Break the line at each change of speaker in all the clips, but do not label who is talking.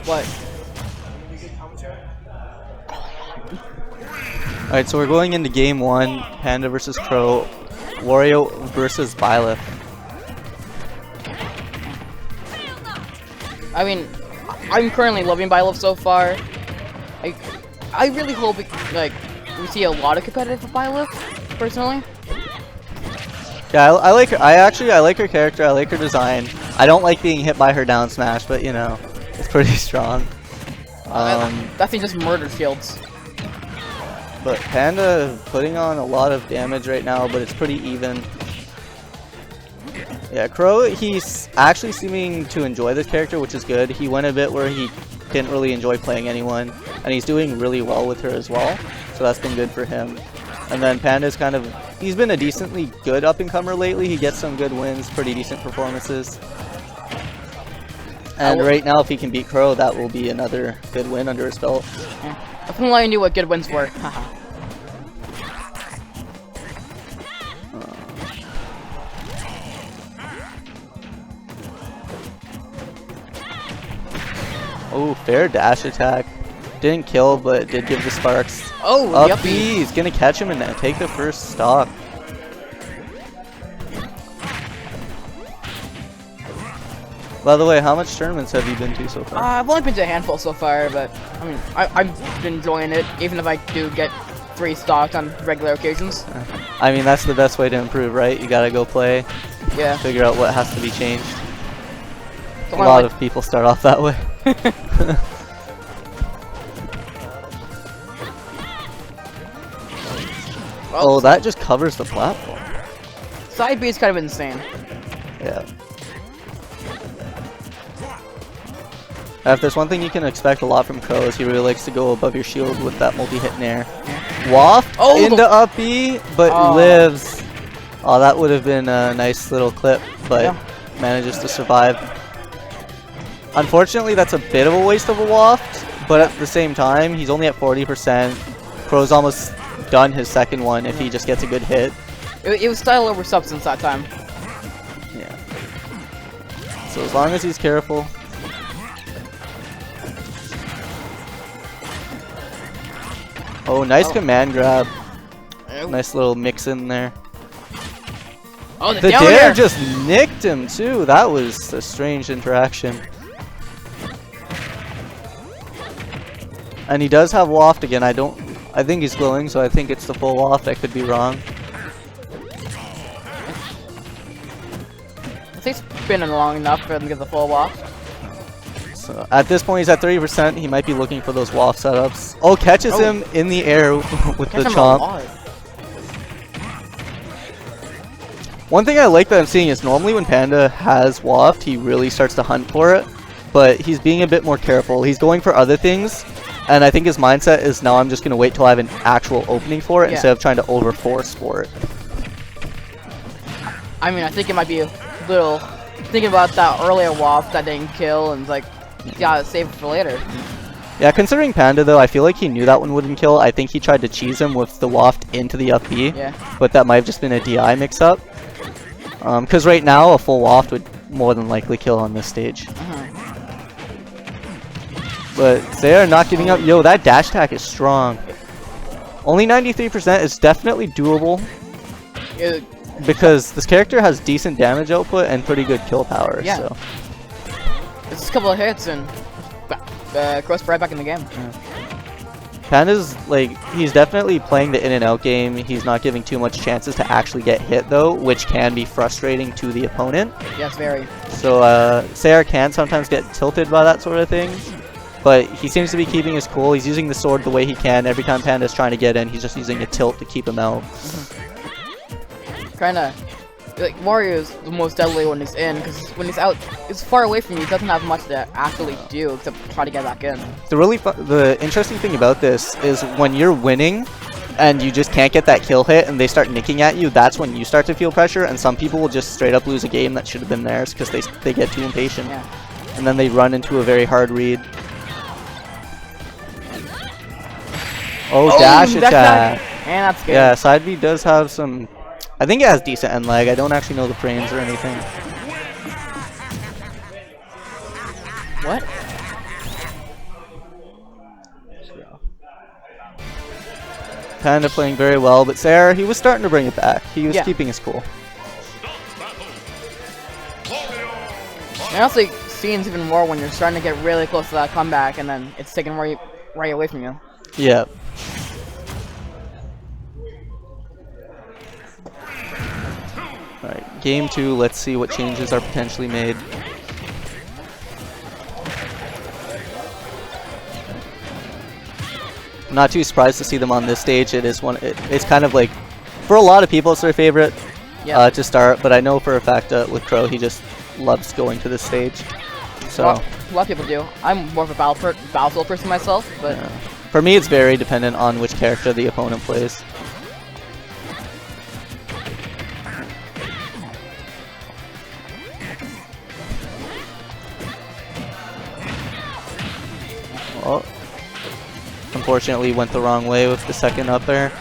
What?
Alright, so we're going into game 1, Panda versus Crow, Wario versus Byleth.
I mean, I'm currently loving Byleth so far. I really hope we see a lot of competitive for Byleth, personally.
Yeah, I like her. I like her character. I like her design. I don't like being hit by her down smash, but you know, it's pretty strong.
That thing just murders shields.
But Panda putting on a lot of damage right now, but it's pretty even. Yeah, Crow, he's actually seeming to enjoy this character, which is good. He went a bit where he didn't really enjoy playing anyone, and he's doing really well with her as well, so that's been good for him. And then Panda's kind of, he's been a decently good up-and-comer lately. He gets some good wins, pretty decent performances. And right now, if he can beat Crow, that will be another good win under his belt.
Yeah. If only I knew what good wins were. Haha.
Oh, fair dash attack. Didn't kill, but did give the sparks.
Oh,
up B, he's gonna catch him and take the first stock. By the way, how much tournaments have you been to so far?
I've only been to a handful so far, but I mean, I've been enjoying it, even if I do get 3 stocks on regular occasions.
I mean, that's the best way to improve, right? You gotta go play.
Yeah.
Figure out what has to be changed.
So
a lot of people start off that way. Oh, that just covers the platform.
Side B is kind of insane.
Yeah. If there's one thing you can expect a lot from Crow is he really likes to go above your shield with that multi-hit in air. Waft into up B, but lives. Oh, that would have been a nice little clip, but manages to survive. Unfortunately, that's a bit of a waste of a waft, but at the same time, he's only at 40%. Crow's almost done his second one if he just gets a good hit.
It was style over substance that time.
Yeah. So as long as he's careful. Oh, nice command grab. Nice little mix in there.
Oh,
the dare just nicked him too. That was a strange interaction. And he does have waft again. I think he's glowing, so I think it's the full waft. I could be wrong.
I think it's been long enough for him to get the full waft.
So at this point, he's at 30%. He might be looking for those waft setups. Oh, catches him in the air with the chomp. One thing I like that I'm seeing is normally when Panda has waft, he really starts to hunt for it. But he's being a bit more careful. He's going for other things. And I think his mindset is now I'm just going to wait till I have an actual opening for it instead of trying to overforce for it.
I mean, I think it might be a little thinking about that earlier waft that didn't kill and like, gotta save it for later.
Yeah, considering Panda though, I feel like he knew that one wouldn't kill. I think he tried to cheese him with the waft into the up B. Yeah. But that might have just been a DI mix-up. Because right now, a full waft would more than likely kill on this stage. But they are not giving up. Yo, that dash attack is strong. Only 93% is definitely doable. Because this character has decent damage output and pretty good kill power.
Yeah.
So.
It's just a couple of hits and Crow's right back in the game.
Panda's like, he's definitely playing the in and out game. He's not giving too much chances to actually get hit though, which can be frustrating to the opponent.
Yes, very.
So Sayre can sometimes get tilted by that sort of thing. But he seems to be keeping his cool. He's using the sword the way he can. Every time Panda's trying to get in, he's just using a tilt to keep him out.
Kinda, like, Wario is the most deadly when he's in, because when he's out, it's far away from you, he doesn't have much to actually do except try to get back in.
The interesting thing about this is when you're winning, and you just can't get that kill hit, and they start nicking at you, that's when you start to feel pressure, and some people will just straight up lose a game that should have been theirs, because they get too impatient.
Yeah.
And then they run into a very hard read. Oh, dash attack.
And that's good.
Yeah, side B does have some I think it has decent end lag. I don't actually know the frames or anything.
What?
P4nda playing very well, but Sarah, he was starting to bring it back. He was keeping his cool.
It honestly seems even more when you're starting to get really close to that comeback and then it's taken right away from you.
Yeah. Alright, game 2, let's see what changes are potentially made. I'm not too surprised to see them on this stage. It is it's kind of like, for a lot of people, it's their favorite to start, but I know for a fact with Crow, he just loves going to this stage. So
a lot of people do. I'm more of a Battlefield person myself, but
for me, it's very dependent on which character the opponent plays. Oh, unfortunately went the wrong way with the second up there.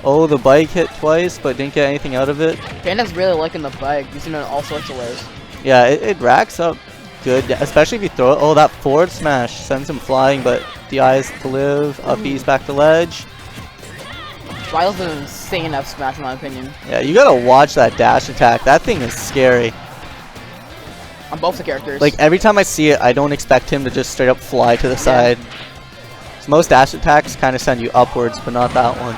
Oh, the bike hit twice, but didn't get anything out of it.
P4nda's really liking the bike, using it in all sorts of ways.
Yeah, it racks up good, especially if you throw it. Oh, that forward smash sends him flying, but DI is to live. Up B's back to ledge.
Byleth is an insane F smash in my opinion.
Yeah, you gotta watch that dash attack. That thing is scary.
On both the characters.
Like, every time I see it, I don't expect him to just straight up fly to the side. So most dash attacks kind of send you upwards, but not that one.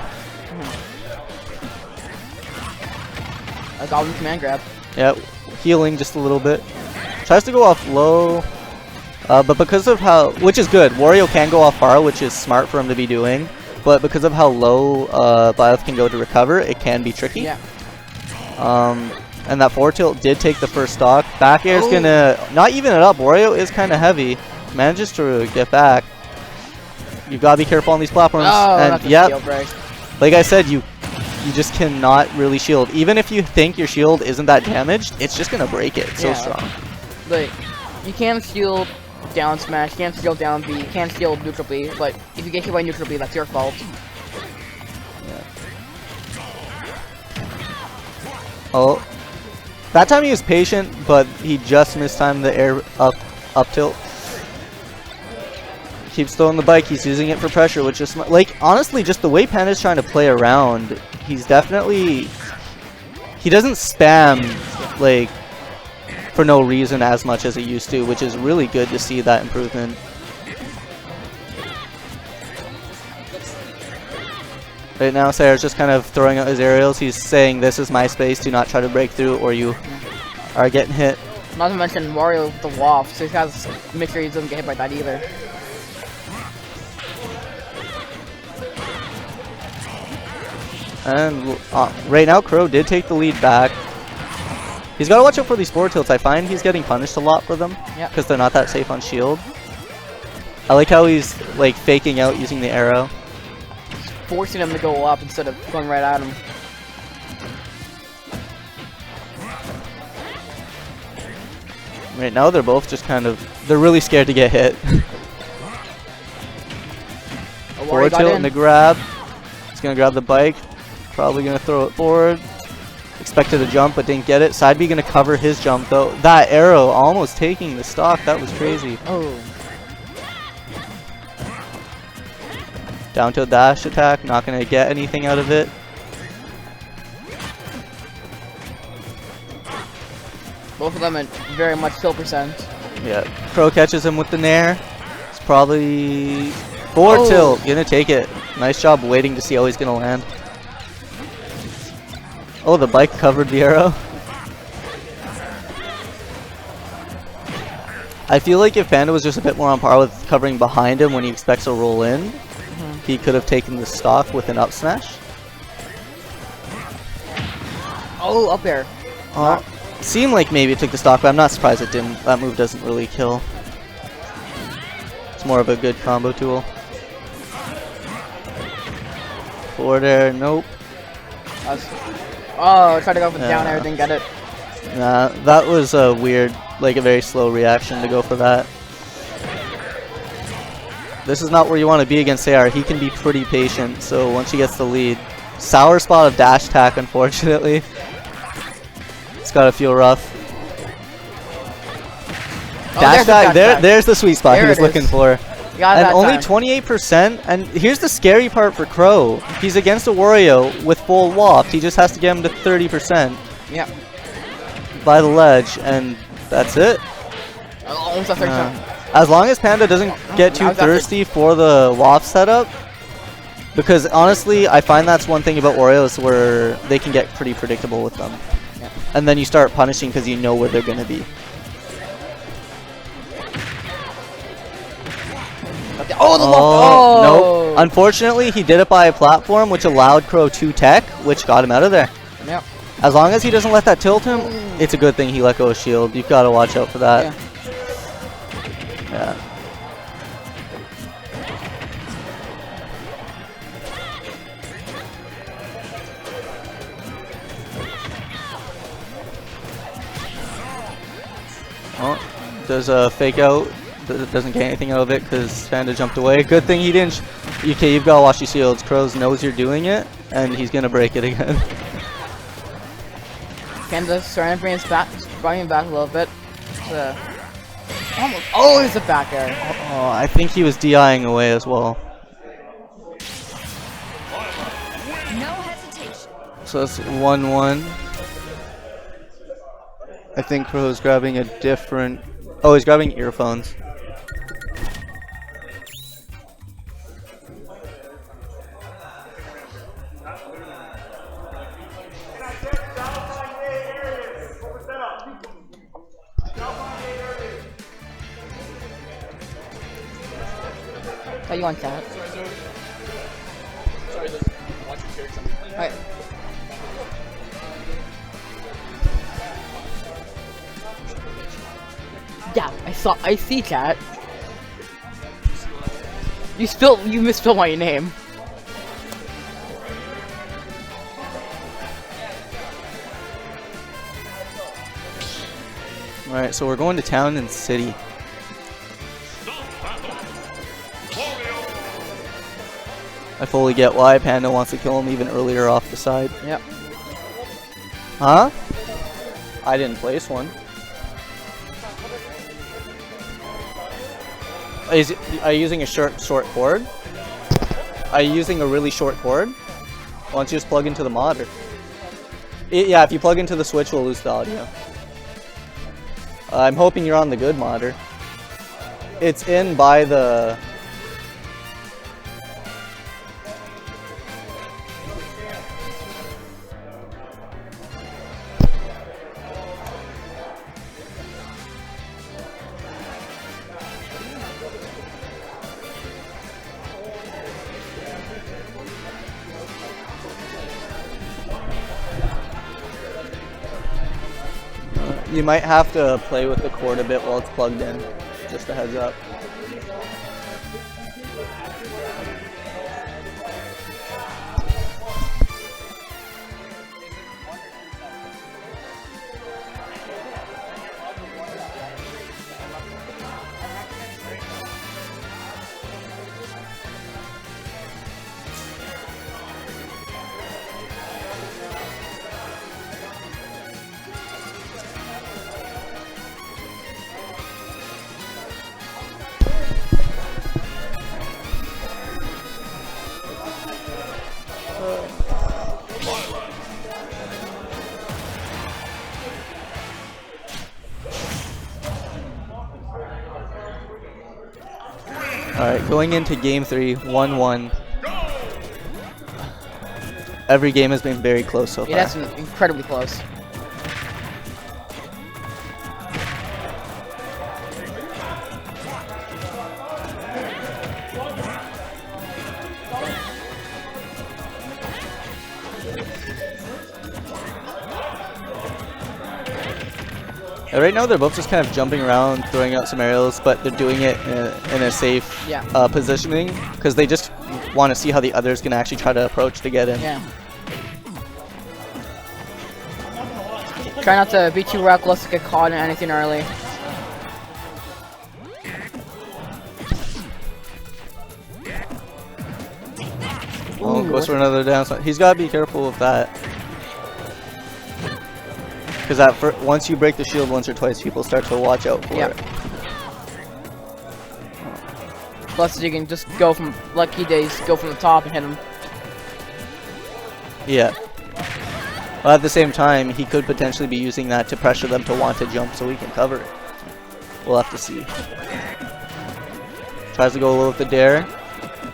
A Goblin command grab.
Yeah, healing just a little bit. Tries to go off low, but because of how, which is good, Wario can go off far, which is smart for him to be doing. But because of how low Byleth can go to recover, it can be tricky.
Yeah.
And that forward tilt did take the first stock. Back air is gonna not even it up. Wario is kind of heavy. Manages to get back. You gotta be careful on these platforms.
Oh,
and
yeah,
like I said, you just cannot really shield. Even if you think your shield isn't that damaged, it's just gonna break it. It's so strong.
Like, you can shield down smash, you can't shield down B, you can't shield neutral B, but if you get hit by neutral B, that's your fault.
Oh, that time he was patient, but he just mistimed the air up tilt. Keeps throwing the bike. He's using it for pressure, which is like, honestly, just the way P4nda's trying to play around. He's definitely, he doesn't spam like for no reason as much as he used to, which is really good to see that improvement. Right now, Sarah's just kind of throwing out his aerials. He's saying, "This is my space. Do not try to break through, or you are getting hit."
Not to mention Wario with the waft, so he has to make sure he doesn't get hit by that either.
And right now, Crow did take the lead back. He's got to watch out for these forward tilts. I find he's getting punished a lot for them because they're not that safe on shield. I like how he's like faking out using the arrow.
Forcing him to go up instead of going right at him.
Right now, they're both just kind of, they're really scared to get hit. Forward tilt and the grab. He's going to grab the bike. Probably going to throw it forward. Expected a jump, but didn't get it. Side B going to cover his jump, though. That arrow almost taking the stock. That was crazy.
Oh.
Down to a dash attack. Not going to get anything out of it.
Both of them at very much kill percent.
Yeah. Crow catches him with the nair. It's probably forward tilt. Gonna take it. Nice job waiting to see how he's gonna land. Oh, the bike covered the arrow. I feel like if P4nda was just a bit more on par with covering behind him when he expects to roll in, he could have taken the stock with an up smash.
Oh, up air.
Seemed like maybe it took the stock, but I'm not surprised it didn't. That move doesn't really kill. It's more of a good combo tool. Forward air, nope.
Oh, tried to go for the down air, didn't get it.
Nah, that was a weird, like a very slow reaction to go for that. This is not where you want to be against AR. He can be pretty patient, so once he gets the lead, Sour spot of dash attack, unfortunately. It's gotta feel rough.
Oh,
Dash
there's the
attack,
dash attack.
there's the sweet spot
There
he was
it
looking
is.
for.
Got
And
that
only
time.
28%, and here's the scary part for Crow. He's against a Wario with full waft. He just has to get him to 30%
Yep.
by the ledge, and that's it.
Almost a third time.
As long as Panda doesn't get too
Now it's after-
thirsty for the waft setup, because honestly, I find that's one thing about Oreos where they can get pretty predictable with them.
Yeah.
And then you start punishing because you know where they're going to be.
Oh, the
Nope. Unfortunately, he did it by a platform, which allowed Crow 2 tech, which got him out of there.
Yep.
As long as he doesn't let that tilt him, it's a good thing he let go of shield. You've got to watch out for that. Yeah. Oh, does a fake out. Doesn't get anything out of it because Panda jumped away. Good thing he didn't. Okay, you've got to watch your shields. Crows knows you're doing it, and he's gonna break it again.
Panda's trying to bring him back a little bit. Almost. Oh, it's a back air.
Oh, I think he was DIing away as well.
No hesitation.
So that's 1-1. I think Crow's grabbing a different. Oh, he's grabbing earphones.
Oh, you want that?
Sorry, I want you to carry something.
Alright. Yeah, I see that. You misspelled my name.
Alright, so we're going to town and city. I fully get why Panda wants to kill him even earlier off the side.
Yep.
Huh? I didn't place one. Are you using a short cord? Are you using a really short cord? Why don't you just plug into the mod? Yeah, if you plug into the Switch, we'll lose the audio. I'm hoping you're on the good modder. It's in by the... You might have to play with the cord a bit while it's plugged in. Just a heads up. Alright, going into game 3, 1-1. Every game has been very close so far.
Yeah, that's incredibly close.
Right now they're both just kind of jumping around, throwing out some aerials, but they're doing it in a safe positioning because they just want to see how the others can actually try to approach to get in.
Yeah. Try not to be too reckless to get caught in anything early.
Oh, goes goes for another down smash. He's got to be careful with that. Because once you break the shield once or twice, people start to watch out for it.
Plus, you can just go from Lucky Days, go from the top and hit him.
Yeah. But at the same time, he could potentially be using that to pressure them to want to jump so we can cover it. We'll have to see. Tries to go low with the dare.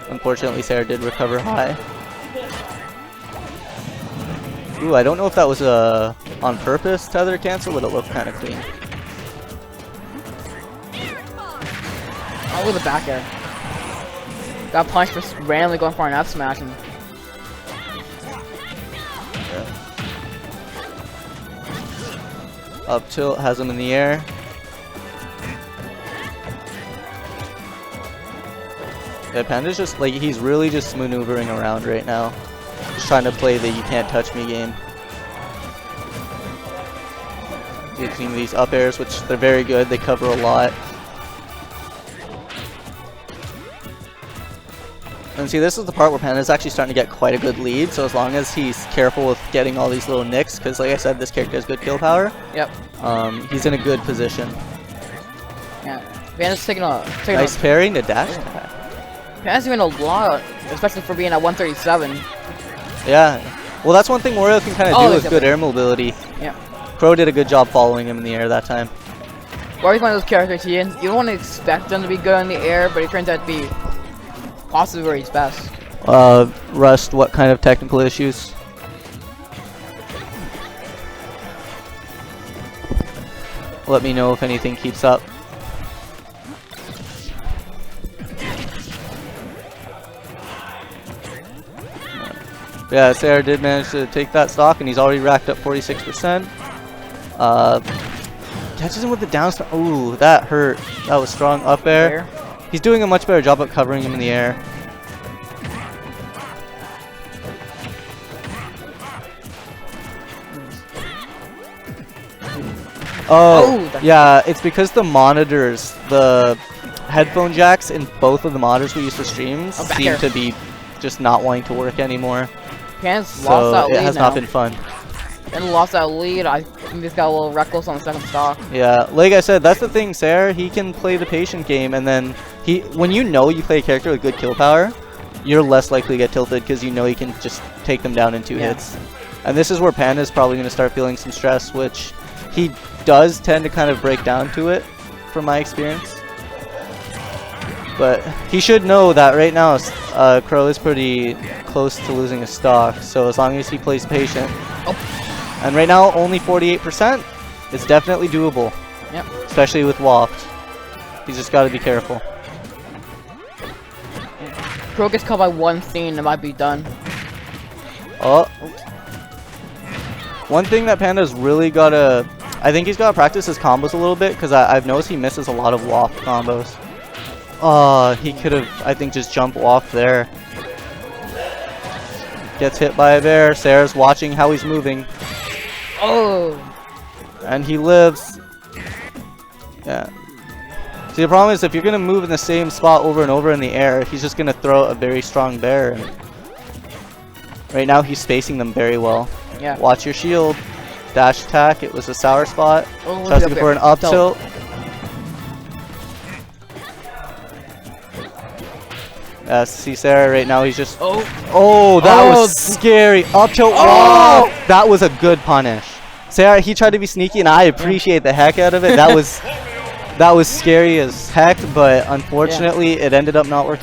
Unfortunately, Sarah did recover high. Ooh, I don't know if that was on purpose tether cancel, but it looked kind of clean.
Oh, with the back air. Got punched for randomly going for an F smash. And
up tilt, has him in the air. Yeah, Panda's just like, he's really just maneuvering around right now. Just trying to play the you can't touch me game. Using these up airs, which they're very good, they cover a lot. And see, this is the part where Panda's actually starting to get quite a good lead, so as long as he's careful with getting all these little nicks, because like I said, this character has good kill power.
Yep.
He's in a good position.
Yeah. Panda's taking a
Nice parrying the dash attack.
Panda's doing a lot, especially for being at 137.
Yeah. Well, that's one thing Wario can kind of do with good air mobility.
Yeah.
Crow did a good job following him in the air that time.
Wario's one of those characters, you don't want to expect them to be good in the air, but it turns out to be possibly where he's best.
Rust, what kind of technical issues? Let me know if anything keeps up. Yeah, Sarah did manage to take that stock, and he's already racked up 46%. Catches him with the down smash. Ooh, that hurt. That was strong up air. He's doing a much better job at covering him in the air. Oh, yeah, it's because the monitors, the headphone jacks in both of the monitors we use for streams seem to be just not wanting to work anymore.
Panda's lost that lead
it has not been fun.
And lost that lead. I think he's got a little reckless on the second stock.
Yeah, like I said, that's the thing, Sarah. He can play the patient game, and then when you know you play a character with good kill power, you're less likely to get tilted because you know you can just take them down in 2 hits. And this is where Panda's probably going to start feeling some stress, which he does tend to kind of break down to it, from my experience. But he should know that right now Crow is pretty close to losing a stock, so as long as he plays patient. And right now only 48%, it's definitely doable.
Yep.
Especially with Waft. He's just got to be careful.
Crow gets caught by one thing, it might be done.
Oh. One thing that Panda's really got to... I think he's got to practice his combos a little bit, because I've noticed he misses a lot of Waft combos. Oh, he could have, I think, just jumped Waft there. Gets hit by a bear. Sarah's watching how he's moving.
Oh!
And he lives. Yeah. See, the problem is if you're going to move in the same spot over and over in the air, he's just going to throw a very strong bear. And right now, he's spacing them very well.
Yeah.
Watch your shield. Dash attack. It was a sour spot.
Oh,
tries to go for an up tilt. See Sarah right now, he's just... Oh, that was scary. Up tilt. Oh! That was a good punish. Sarah, he tried to be sneaky, and I appreciate the heck out of it. That was scary as heck, but unfortunately, it ended up not working.